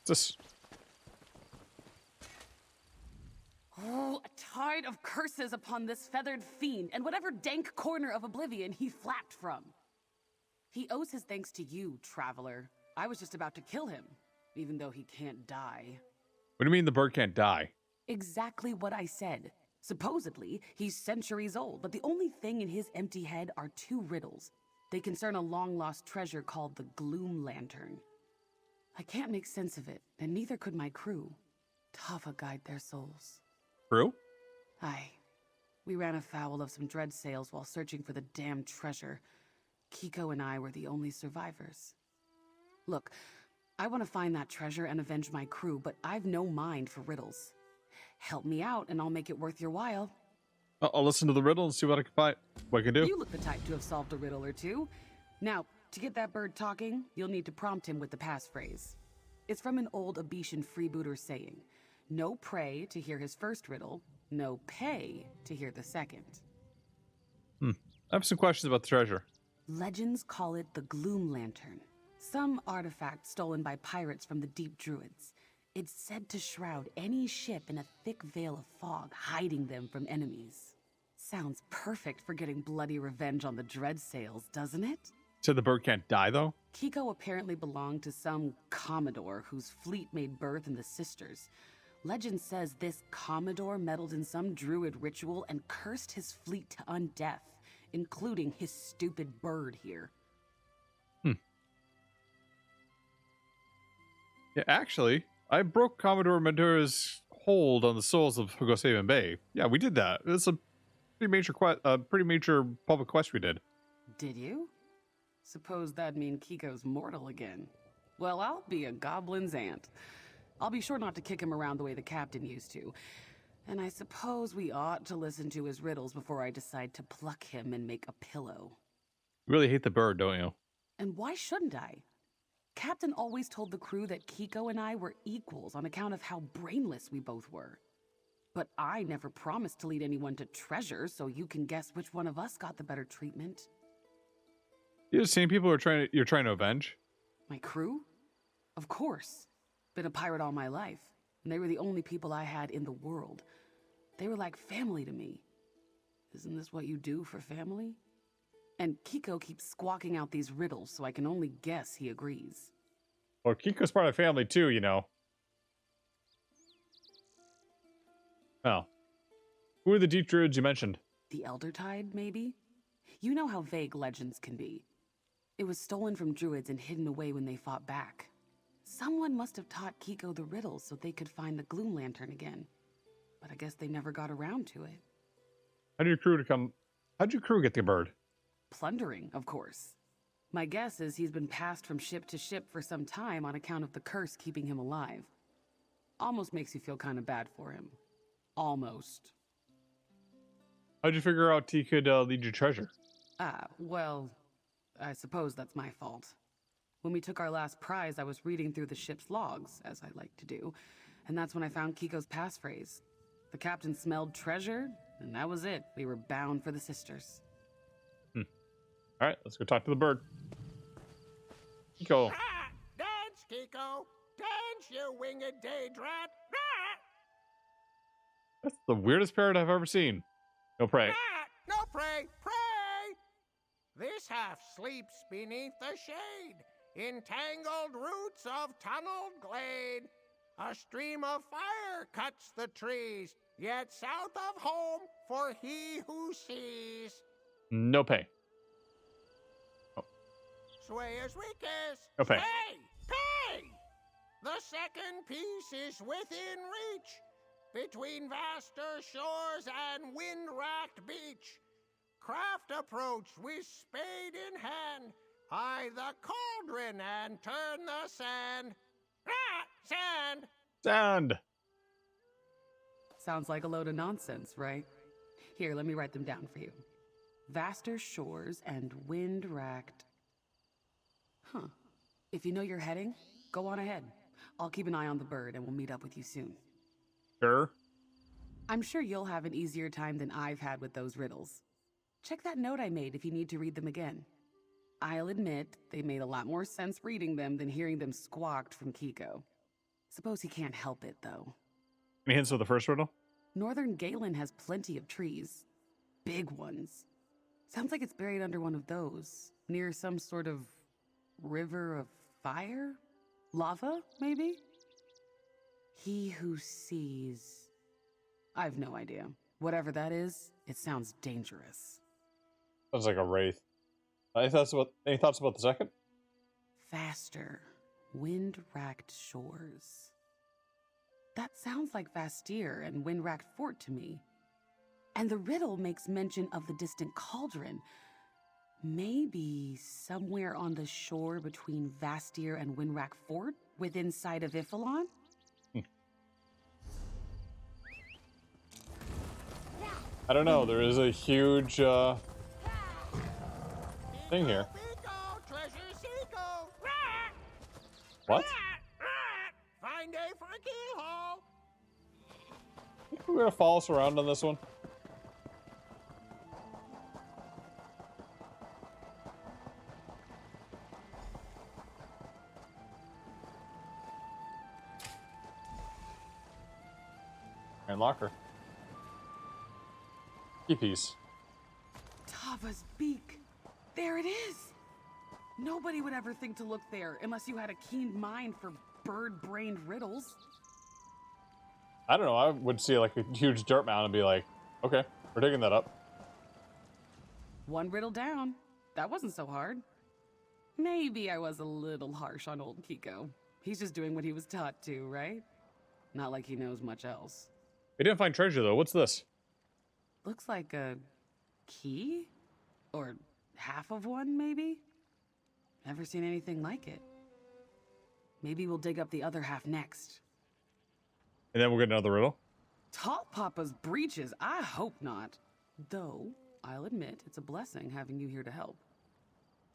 Just Oh, a tide of curses upon this feathered fiend and whatever dank corner of oblivion he flapped from. He owes his thanks to you, traveler. I was just about to kill him, even though he can't die. what do you mean the bird can't die? Exactly what I said. Supposedly, he's centuries old, but the only thing in his empty head are two riddles. They concern a long-lost treasure called the Gloom Lantern. I can't make sense of it, and neither could my crew. Tava guide their souls. True? Aye. We ran afoul of some dread sails while searching for the damned treasure. Kiko and I were the only survivors. Look, I want to find that treasure and avenge my crew, but I've no mind for riddles. Help me out, and I'll make it worth your while. I'll listen to the riddle and see what I can find. What I can do. You look the type to have solved a riddle or two. Now, to get that bird talking, you'll need to prompt him with the passphrase. It's from an old Abitian freebooter saying, no pray to hear his first riddle, no pay to hear the second. I have some questions about the treasure. Legends call it the Gloom Lantern, some artifact stolen by pirates from the Deep Druids. It's said to shroud any ship in a thick veil of fog, hiding them from enemies. Sounds perfect for getting bloody revenge on the dread sails, doesn't it? Said the bird can't die, though? Kiko apparently belonged to some commodore whose fleet made birth in the Sisters. Legend says this commodore meddled in some druid ritual and cursed his fleet to undeath, including his stupid bird here. Yeah, actually, I broke Commodore Madura's hold on the souls of Hugosaven Bay. Yeah, we did that. It's a pretty major public quest we did. Did you? Suppose that'd mean Kiko's mortal again. Well, I'll be a goblin's aunt. I'll be sure not to kick him around the way the captain used to. And I suppose we ought to listen to his riddles before I decide to pluck him and make a pillow. You really hate the bird, don't you? And why shouldn't I? Captain always told the crew that Kiko and I were equals on account of how brainless we both were. But I never promised to lead anyone to treasure, so you can guess which one of us got the better treatment. You're the same people you're trying to avenge? My crew? Of course. Been a pirate all my life, and they were the only people I had in the world. They were like family to me. Isn't this what you do for family? And Kiko keeps squawking out these riddles, so I can only guess he agrees. Well, Kiko's part of the family too, you know. Oh. Who are the deep druids you mentioned? The Elder Tide, maybe? You know how vague legends can be. It was stolen from druids and hidden away when they fought back. Someone must have taught Kiko the riddles so they could find the Gloom Lantern again. But I guess they never got around to it. How'd your crew get the bird? Plundering, of course. My guess is he's been passed from ship to ship for some time on account of the curse keeping him alive. Almost makes you feel kind of bad for him. Almost. How'd you figure out he could lead you treasure? Well, I suppose that's my fault. When we took our last prize, I was reading through the ship's logs, as I like to do, and that's when I found Kiko's passphrase. The captain smelled treasure, and that was it. We were bound for the Sisters. All right, let's go talk to the bird. Kiko. Ah, dance, Kiko. Dance, you winged daedrat. Ah, That's the weirdest parrot I've ever seen. No pray. ah, no pray, pray. This half sleeps beneath the shade, entangled roots of tunneled glade. A stream of fire cuts the trees, yet south of home for he who sees. No pay. Sway as we kiss. Okay. Pay! Pay! The second piece is within reach, between vaster shores and wind-racked beach. Craft approach with spade in hand, eye the cauldron and turn the sand. Ah! Sand! Sand. Sounds like a load of nonsense, right? Here, let me write them down for you. Vaster shores and wind-racked... Huh. If you know you're heading, go on ahead. I'll keep an eye on the bird and we'll meet up with you soon. Sure. I'm sure you'll have an easier time than I've had with those riddles. Check that note I made if you need to read them again. I'll admit, they made a lot more sense reading them than hearing them squawked from Kiko. Suppose he can't help it, though. Any hints of the first riddle? Northern Galen has plenty of trees. Big ones. Sounds like it's buried under one of those. Near some sort of river of fire? Lava, maybe? He who sees... I've no idea. Whatever that is, it sounds dangerous. Sounds like a wraith. Any thoughts about the second? Faster. Wind-racked shores. That sounds like Vastir and Wind-racked Fort to me. And the riddle makes mention of the distant cauldron. Maybe somewhere on the shore between Vastir and Windwrack Fort, within sight of Ifilon? I don't know. There is a huge thing here. What? Fine day for a keelhaul. We're gonna follow us around on this one. And locker. Key piece. Tava's beak. There it is. Nobody would ever think to look there unless you had a keen mind for bird-brained riddles. I don't know. I would see like a huge dirt mound and be like, okay, we're digging that up. One riddle down. That wasn't so hard. Maybe I was a little harsh on old Kiko. He's just doing what he was taught to, right? Not like he knows much else. We didn't find treasure though. What's this? Looks like a key? Or half of one, maybe? Never seen anything like it. Maybe we'll dig up the other half next. And then we'll get another riddle. Tall Papa's breeches? I hope not. Though, I'll admit, it's a blessing having you here to help.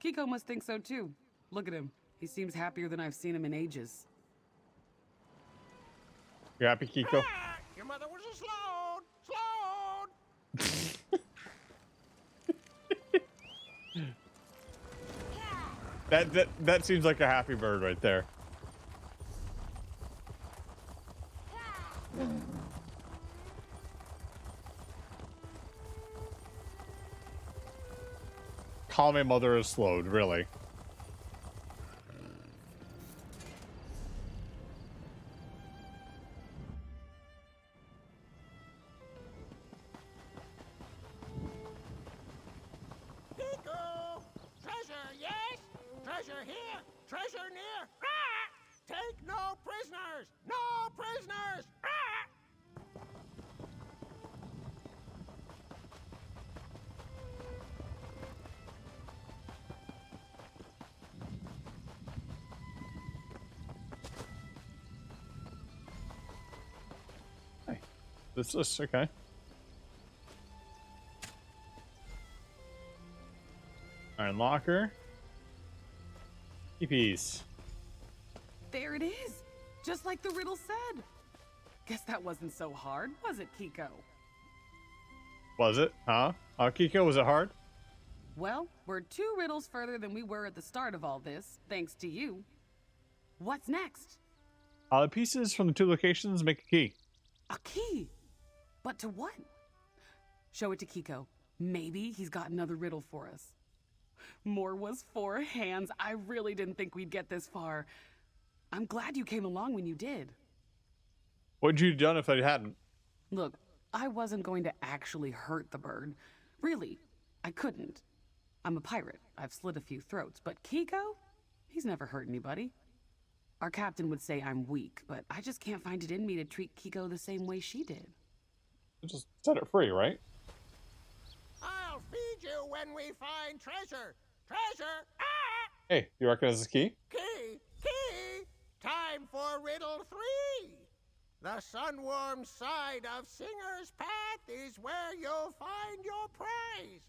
Kiko must think so too. Look at him. He seems happier than I've seen him in ages. You happy, Kiko? Your mother was a sloan. That seems like a happy bird right there. Call me mother is slowed, really. Kiko! Treasure, yes? Treasure here, treasure near. Take no prisoners! No prisoners! Hey, this is okay. Iron locker. Key piece. There it is! Just like the riddle said. Guess that wasn't so hard, was it, Kiko? Was it? Huh? Kiko, was it hard? Well, we're 2 riddles further than we were at the start of all this, thanks to you. What's next? The pieces from the 2 locations make a key. A key? But to what? Show it to Kiko. Maybe he's got another riddle for us. More was 4 hands. I really didn't think we'd get this far. I'm glad you came along when you did. What'd you have done if I hadn't? Look, I wasn't going to actually hurt the bird. Really, I couldn't. I'm a pirate. I've slit a few throats. But Kiko? He's never hurt anybody. Our captain would say I'm weak, but I just can't find it in me to treat Kiko the same way she did. Just set it free, right? I'll feed you when we find treasure. Treasure! Hey, you recognize this key? Key! Key! Time for riddle 3. The sun-warmed side of Singer's Path is where you'll find your prize.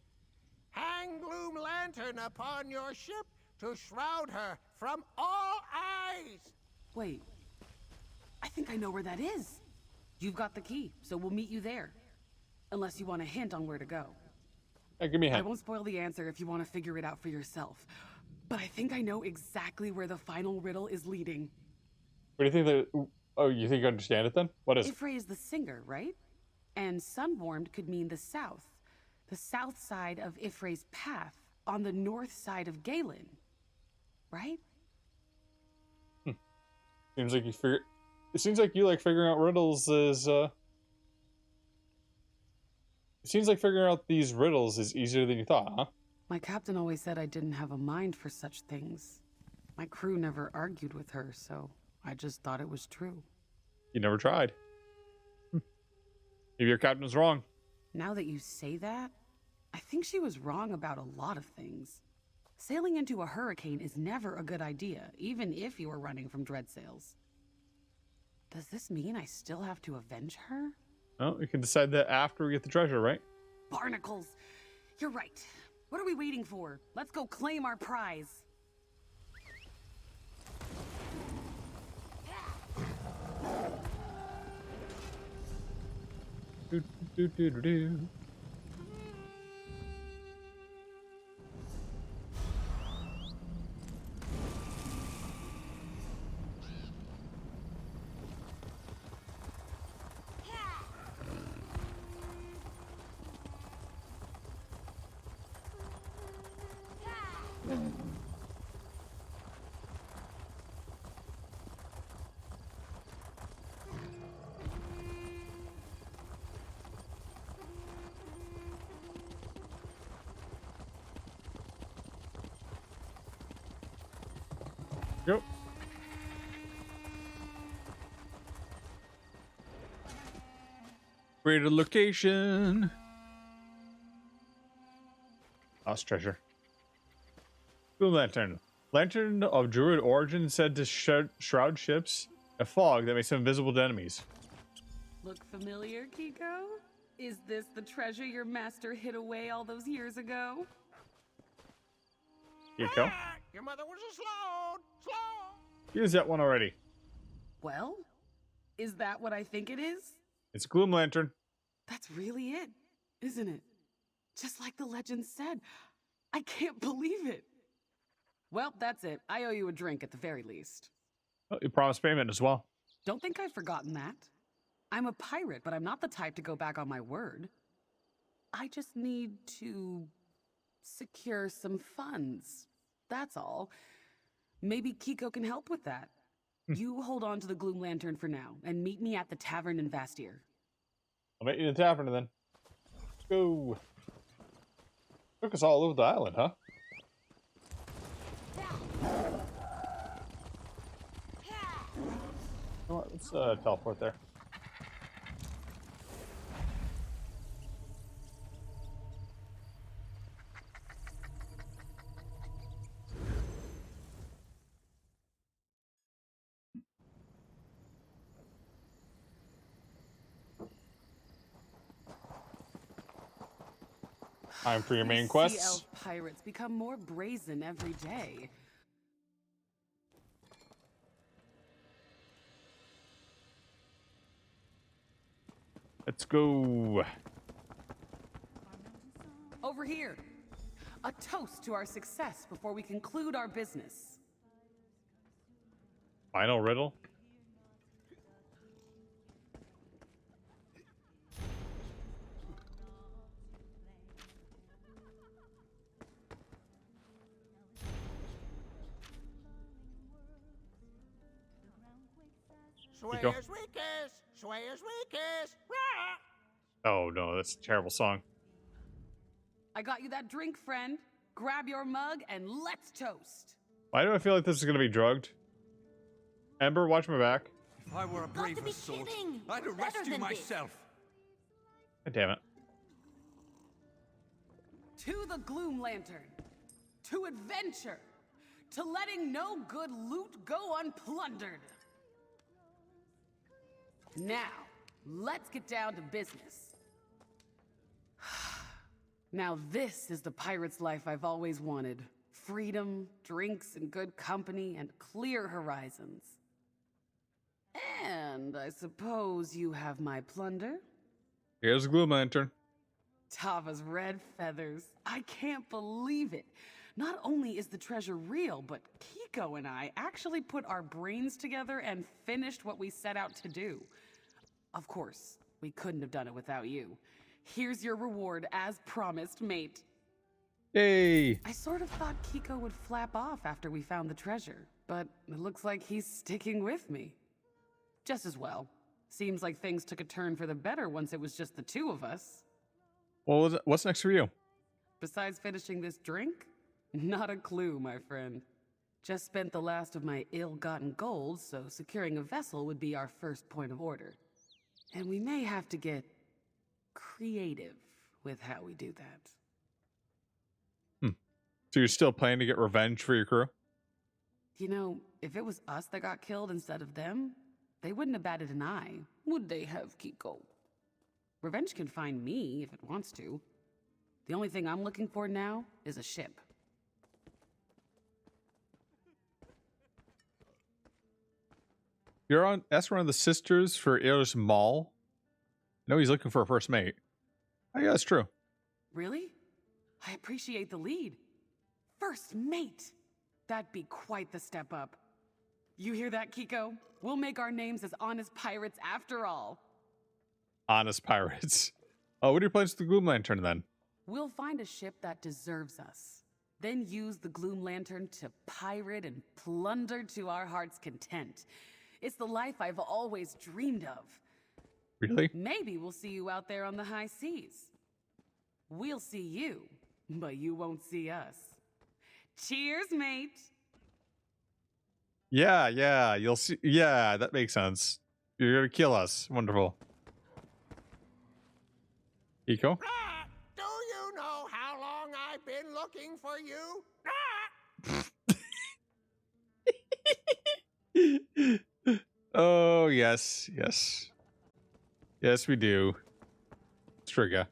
Hang gloom lantern upon your ship to shroud her from all eyes. Wait, I think I know where that is. You've got the key, so we'll meet you there. Unless you want a hint on where to go. Hey, give me a I hint. won't spoil the answer if you want to figure it out for yourself. But I think I know exactly where the final riddle is leading. Where do you think Oh, you think you understand it then? What is it? Ifray is the singer, right? And sunwarmed could mean the south. The south side of Ifray's path, on the north side of Galen. Right? Seems like you figure. It seems like you like figuring out riddles is. It seems like figuring out these riddles is easier than you thought, huh? My captain always said I didn't have a mind for such things. My crew never argued with her, so I just thought it was true. You never tried. Maybe your captain was wrong. Now that you say that, I think she was wrong about a lot of things. Sailing into a hurricane is never a good idea, even if you are running from dreadsails. Does this mean I still have to avenge her? Well, we can decide that after we get the treasure, right? Barnacles! You're right. What are we waiting for? Let's go claim our prize. Do, do, do, do, do. Yep. Greater location. Lost treasure. Blue lantern. Lantern of druid origin said to shroud ships. A fog that makes them invisible to enemies. Look familiar, Kiko? Is this the treasure your master hid away all those years ago? Kiko. Ah, your mother was a slow. Use that one already. Well, is that what I think it is? It's a gloom lantern. That's really it, isn't it? Just like the legend said. I can't believe it. Well, that's it. I owe you a drink at the very least. Oh, you promised payment as well. Don't think I've forgotten that. I'm a pirate, but I'm not the type to go back on my word. I just need to secure some funds. That's all. Maybe Kiko can help with that. You hold on to the gloom lantern for now, and meet me at the tavern in Vastir. I'll meet you in the tavern then. Let's go. Took us all over the island, huh? You know what? Let's teleport there. Time for your main These quests. Sea elf pirates become more brazen every day. Let's go. Over here. A toast to our success before we conclude our business. Final riddle. go. Swayers weakest, Swayers weakest. Rah! Oh no, that's a terrible song. I got you that drink, friend. Grab your mug and let's toast. Why do I feel like this is gonna be drugged? Ember, watch my back. If I were a Got to braver be sort, kidding. I'd Better arrest you than this. myself. God damn it. To the Gloom Lantern. To adventure. To letting no good loot go unplundered. Now, let's get down to business. Now this is the pirate's life I've always wanted. Freedom, drinks, and good company, and clear horizons. And I suppose you have my plunder? Here's the Gloom Lantern. Tava's red feathers. I can't believe it. Not only is the treasure real, but Kiko and I actually put our brains together and finished what we set out to do. Of course, we couldn't have done it without you. Here's your reward, as promised, mate. Yay! I sort of thought Kiko would flap off after we found the treasure, but it looks like he's sticking with me. Just as well. Seems like things took a turn for the better once it was just the two of us. Well, what's next for you? Besides finishing this drink? Not a clue, my friend. Just spent the last of my ill-gotten gold, so securing a vessel would be our first point of order. And we may have to get creative with how we do that. So you're still planning to get revenge for your crew? You know, if it was us that got killed instead of them, they wouldn't have batted an eye, would they have, Kiko? Revenge can find me if it wants to. The only thing I'm looking for now is a ship. You're on. Ask one of the sisters for Ayers Mall. No, he's looking for a first mate. Oh, yeah, that's true. Really? I appreciate the lead. First mate! That'd be quite the step up. You hear that, Kiko? We'll make our names as honest pirates after all. Honest pirates. Oh, what are your plans with the Gloom Lantern then? We'll find a ship that deserves us. Then use the Gloom Lantern to pirate and plunder to our heart's content. It's the life I've always dreamed of. Really? Maybe we'll see you out there on the high seas. We'll see you, but you won't see us. Cheers, mate! Yeah, you'll see. Yeah, that makes sense. You're gonna kill us. Wonderful. Eco? Ah, do you know how long I've been looking for you? Ah! Oh, yes. Yes, we do. Striga.